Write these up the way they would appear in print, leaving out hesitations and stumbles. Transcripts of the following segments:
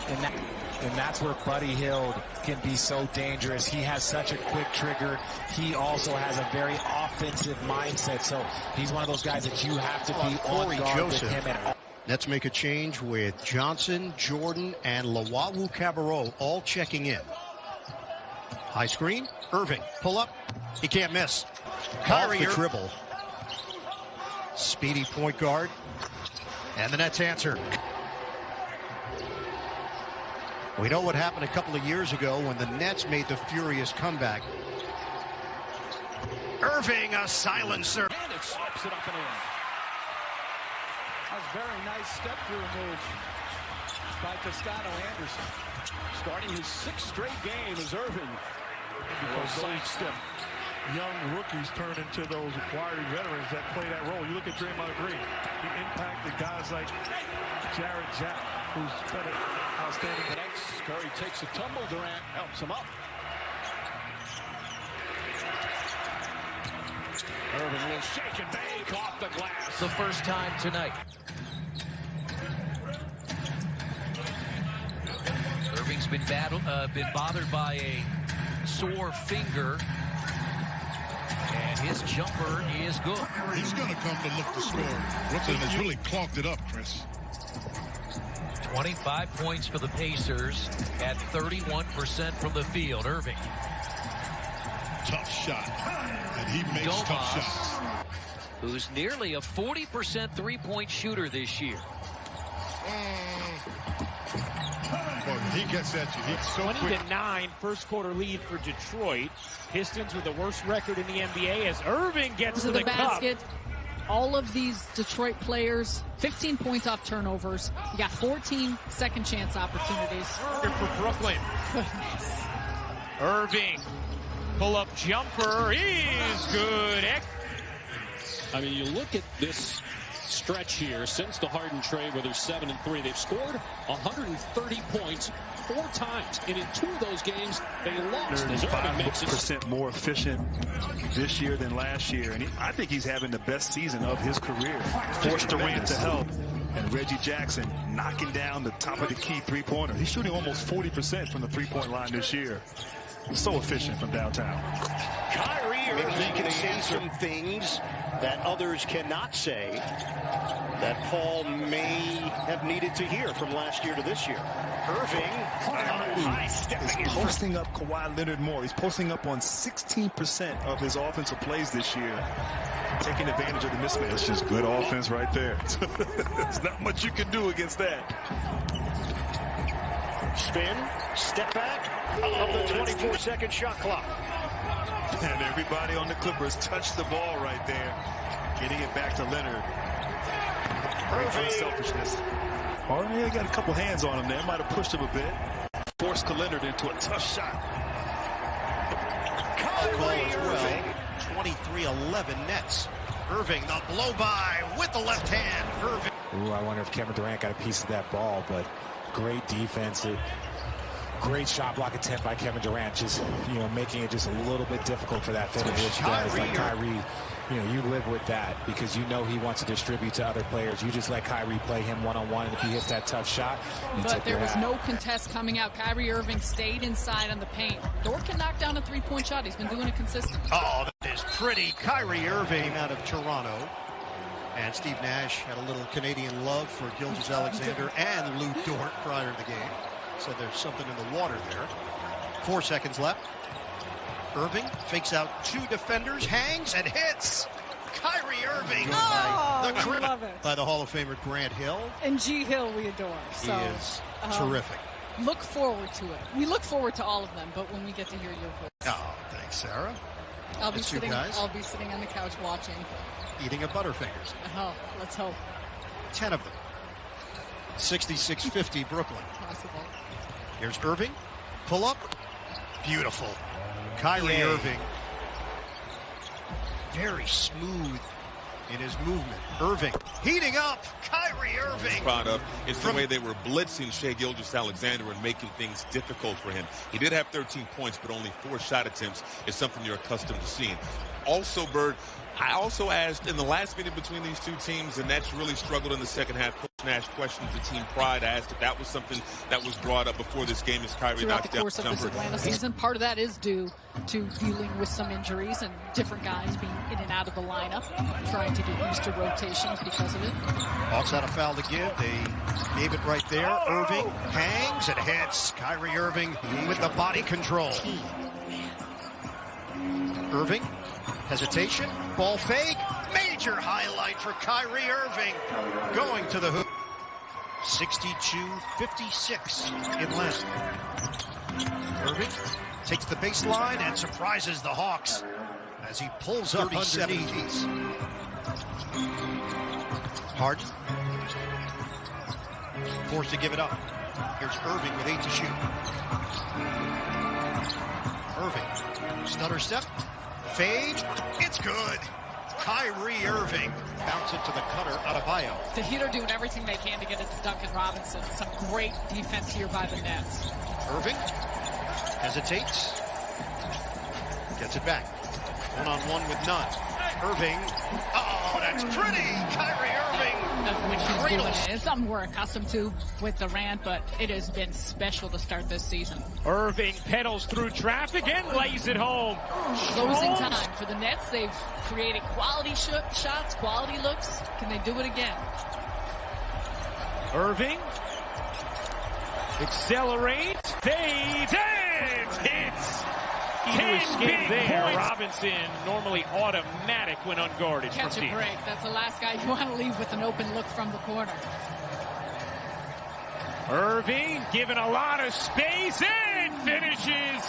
And that's where Buddy Hield can be so dangerous. He has such a quick trigger. He also has a very offensive mindset. So he's one of those guys that you have to be on guard with him at all. Let's make a change with Johnson, Jordan, and Lawawu Cabarro all checking in. High screen, Irving, pull up, he can't miss. Kyrie, the dribble. Speedy point guard, and the Nets answer. We know what happened a couple of years ago when the Nets made the furious comeback. Irving, a silencer. And it slips it up and in. That was a very nice step-through move by Toscano Anderson. Starting his 6th straight game is Irving. Sidestep. Young rookies turn into those acquired veterans that play that role. You look at Draymond Green. He impacted guys like Jared Jack, who's been outstanding. Next, Curry takes a tumble. Durant helps him up. Irving will shake and bake off the glass. The first time tonight. Irving's been bothered by a sore finger. And his jumper is good. He's going to come to look to score. Brooklyn has really clogged it up, Chris. 25 points for the Pacers at 31% from the field. Irving. Tough shot. And he makes tough shots. Who's nearly a 40% three-point shooter this year. Well, he gets at you. He's so quick. 20-9 first quarter lead for Detroit. Pistons with the worst record in the NBA as Irving gets to the basket. All of these Detroit players, 15 points off turnovers. You got 14 second chance opportunities. For Brooklyn. Goodness. Irving, pull-up jumper is good. I mean, you look at this stretch here since the Harden trade where they're 7-3. They've scored 130 points 4 times, and in 2 of those games they lost. 35% more efficient this year than last year, and I think he's having the best season of his career. Forced Durant to help, and Reggie Jackson knocking down the top of the key three-pointer. He's shooting almost 40% from the three-point line this year. So efficient from downtown. Kyrie, he can say some things that others cannot say that Paul may have needed to hear from last year to this year. Irving, He's posting up Kawhi Leonard more. He's posting up on 16% of his offensive plays this year. Taking advantage of the mismatch. It's just good offense right there. There's not much you can do against that. Spin, step back of the 24-second shot clock. And everybody on the Clippers touched the ball right there. Getting it back to Leonard. Unselfishness. Oh, yeah, got a couple hands on him there. Might have pushed him a bit. Forced Leonard into a tough shot. Kyrie Irving. 23-11 Nets. Irving, the blow by with the left hand. Irving. Ooh, I wonder if Kevin Durant got a piece of that ball, but great defense. Great shot block attempt by Kevin Durant, just, making it just a little bit difficult for that finish. Like Kyrie, you live with that because he wants to distribute to other players. You just let Kyrie play him one-on-one, and if he hits that tough shot, but there was no contest coming out. Kyrie Irving stayed inside on the paint. Dort can knock down a three-point shot. He's been doing it consistently. Oh, that is pretty. Kyrie Irving out of Toronto. And Steve Nash had a little Canadian love for Gilgeous-Alexander and Lou Dort prior to the game. So there's something in the water there. 4 seconds left. Irving fakes out 2 defenders, hangs and hits. Kyrie Irving by the Hall of Famer Grant Hill. And G. Hill we adore. So, he is terrific. Look forward to it. We look forward to all of them, but when we get to hear your voice. Oh, thanks, Sarah. I'll be sitting on the couch watching. Eating a Butterfingers. Oh, let's hope. 10 of them. 66-50 Brooklyn. Possible. Here's Irving. Pull up. Beautiful. Kyrie Irving. Very smooth in his movement. Irving heating up. Kyrie Irving. Proud of is the way they were blitzing Shai Gilgeous-Alexander and making things difficult for him. He did have 13 points, but only 4 shot attempts is something you're accustomed to seeing. Also, Bird, I also asked in the last meeting between these two teams, the Nets really struggled in the second half. Coach Nash questioned the team pride. I asked if that was something that was brought up before this game as Kyrie throughout knocked the course down of this Atlanta season. Part of that is due to dealing with some injuries and different guys being in and out of the lineup, trying to get used to rotations because of it. Hawks had a foul to give. They gave it right there. Irving hangs and hits. Kyrie Irving with the body control. Irving, hesitation, ball fake. Major highlight for Kyrie Irving going to the hoop. 62-56 Atlanta. Irving takes the baseline and surprises the Hawks as he pulls up underneath. Harden forced to give it up. Here's Irving with 8 to shoot. Irving, stutter step, fade, it's good. Kyrie Irving bounce it to the cutter, Adebayo. The Heat are doing everything they can to get it to Duncan Robinson. Some great defense here by the Nets. Irving hesitates, gets it back. One-on-one with none. Irving, oh, that's pretty. Kyrie Irving. When she's doing it. It's something we're accustomed to with Durant, but it has been special to start this season. Irving pedals through traffic and lays it home. Closing time for the Nets. They've created quality shots, quality looks. Can they do it again? Irving accelerates, fades, and hits. 10 big points. Robinson, normally automatic when unguarded. Catch a break. That's the last guy you want to leave with an open look from the corner. Irving given a lot of space and finishes.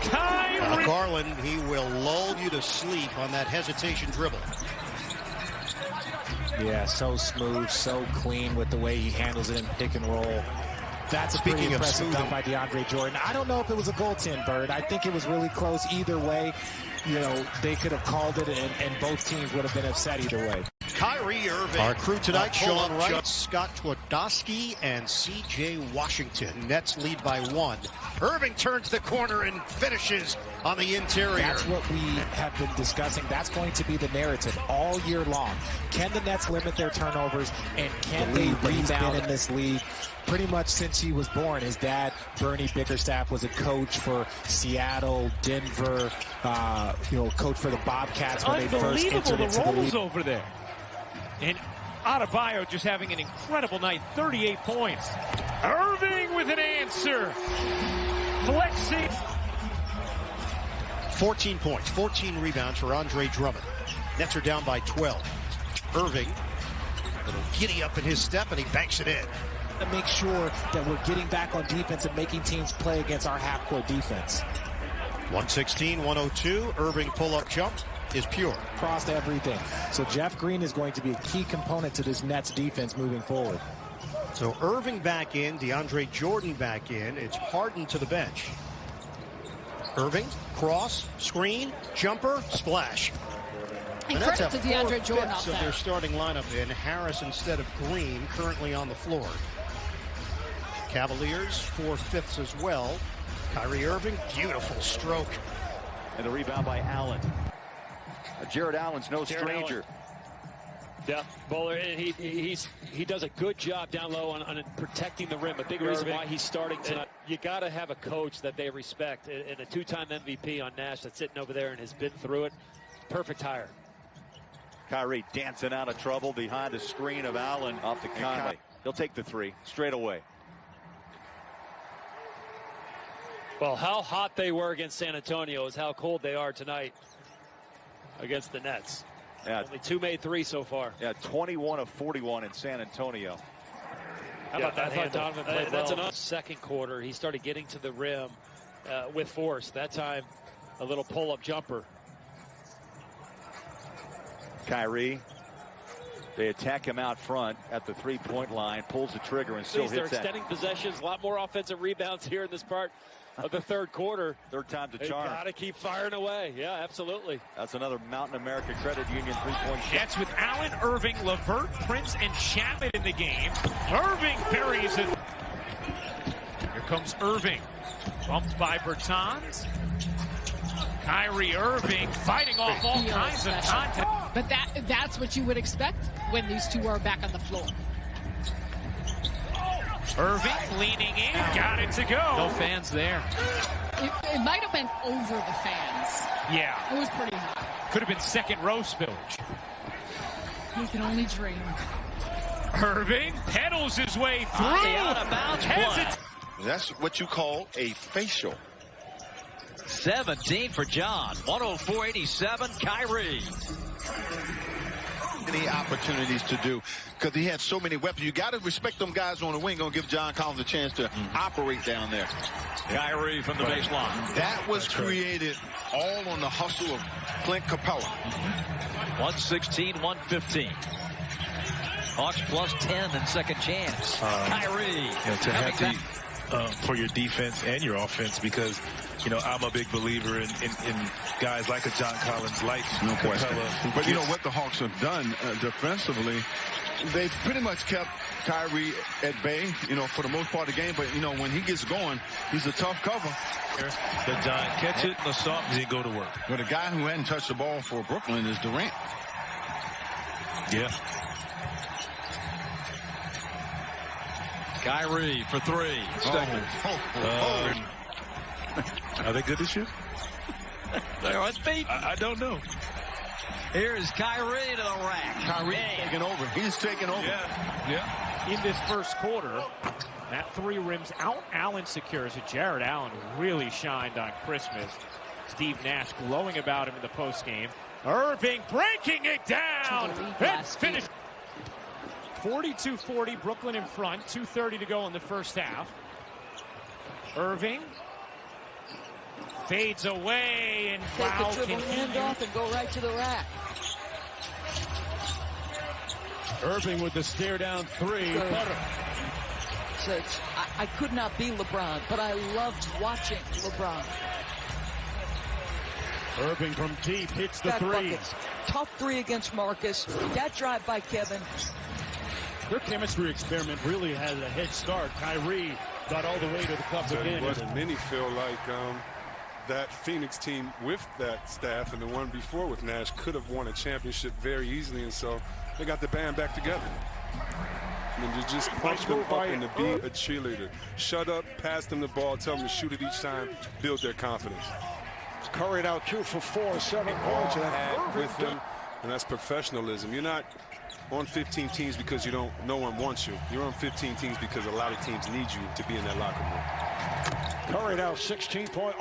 Kyrie. Garland, he will lull you to sleep on that hesitation dribble. Yeah, so smooth, so clean with the way he handles it in pick and roll. That's a pretty impressive dunk by DeAndre Jordan. I don't know if it was a goaltend, Bird. I think it was really close either way. You know, they could have called it, and both teams would have been upset either way. Kyrie Irving. Our crew tonight, Sean Wright, Scott Twardowski, and C.J. Washington. Nets lead by 1. Irving turns the corner and finishes on the interior. That's what we have been discussing. That's going to be the narrative all year long. Can the Nets limit their turnovers, and can they rebound in this league? Pretty much since he was born. His dad, Bernie Bickerstaff, was a coach for Seattle, Denver, coach for the Bobcats when they first entered into the league. Over there. And Adebayo just having an incredible night, 38 points. Irving with an answer. Flexing. 14 points, 14 rebounds for Andre Drummond. Nets are down by 12. Irving, a little giddy up in his step, and he banks it in. To make sure that we're getting back on defense and making teams play against our half-court defense. 116-102. Irving pull-up jump is pure. Crossed everything. So Jeff Green is going to be a key component to this Nets defense moving forward. So Irving back in, DeAndre Jordan back in. It's Harden to the bench. Irving, cross, screen, jumper, splash. And credit to DeAndre Jordan off that. Of their starting lineup in Harris instead of Green, currently on the floor. Cavaliers, 4/5 as well. Kyrie Irving, beautiful stroke. And the rebound by Allen. Jared Allen's no stranger. Yeah, Bowler, he does a good job down low on protecting the rim. A big reason why he's starting tonight. You got to have a coach that they respect, and a two-time MVP on Nash that's sitting over there and has been through it. Perfect hire. Kyrie dancing out of trouble behind the screen of Allen off to Conley. He'll take the 3 straight away. Well, how hot they were against San Antonio is how cold they are tonight against the Nets. Yeah. Only 2 made 3 so far. Yeah, 21 of 41 in San Antonio. How about that handle? Donovan played that's enough. Second quarter, he started getting to the rim with force. That time, a little pull-up jumper. Kyrie, they attack him out front at the 3-point line, pulls the trigger, and still hits that. They're extending possessions, a lot more offensive rebounds here in this part of the third quarter. Third time's a charm. Got to keep firing away. Yeah, absolutely. That's another Mountain America Credit Union 3-point shot. Nets with Allen, Irving, LeVert, Prince, and Chapman in the game. Irving buries it. Here comes Irving. Bumped by Bertans. Kyrie Irving fighting off all kinds of contact. But that's what you would expect when these two are back on the floor. Irving leaning in, got it to go. No fans there. It might have been over the fans. Yeah. It was pretty high. Could have been second row spillage. You can only dream. Irving pedals his way through. Out of bounds play. That's what you call a facial. 17 for John. 104.87, Kyrie. Many opportunities to do because he had so many weapons. You got to respect them guys on the wing. Gonna give John Collins a chance to operate down there. Kyrie from the baseline. That was created all on the hustle of Clint Capella. 116-115. Hawks plus 10 in second chance. Kyrie. To have for your defense and your offense, because I'm a big believer in guys like a John Collins, like Capella. But you know what the Hawks have done defensively? They've pretty much kept Kyrie at bay, for the most part of the game. But, when he gets going, he's a tough cover. The John catch it in the soft, then go to work. But a guy who hadn't touched the ball for Brooklyn is Durant. Yeah. Kyrie for three. Are they good this year? They're unbeaten. I don't know. Here is Kyrie to the rack. Kyrie taking over. He's taking over. Yeah. In this first quarter, that three rims out. Allen secures it. Jared Allen really shined on Christmas. Steve Nash glowing about him in the postgame. Irving breaking it down. It's finished. 42-40, Brooklyn in front. 2:30 to go in the first half. Irving fades away and foul continues. Hand off and go right to the rack. Irving with the stare down three. So I could not be LeBron, but I loved watching LeBron. Irving from deep hits the three. Buckets. Tough three against Marcus. That drive by Kevin. Their chemistry experiment really had a head start. Kyrie got all the way to the cup again. Many feel like that Phoenix team with that staff and the one before with Nash could have won a championship very easily, and so they got the band back together. And to just pump them up and to be a cheerleader. Shut up, pass them the ball, tell them to shoot it each time, build their confidence. Curry now 2 for 4, 7 points. With them, and that's professionalism. You're not on 15 teams because no one wants you. You're on 15 teams because a lot of teams need you to be in that locker room. Curry now 16 points.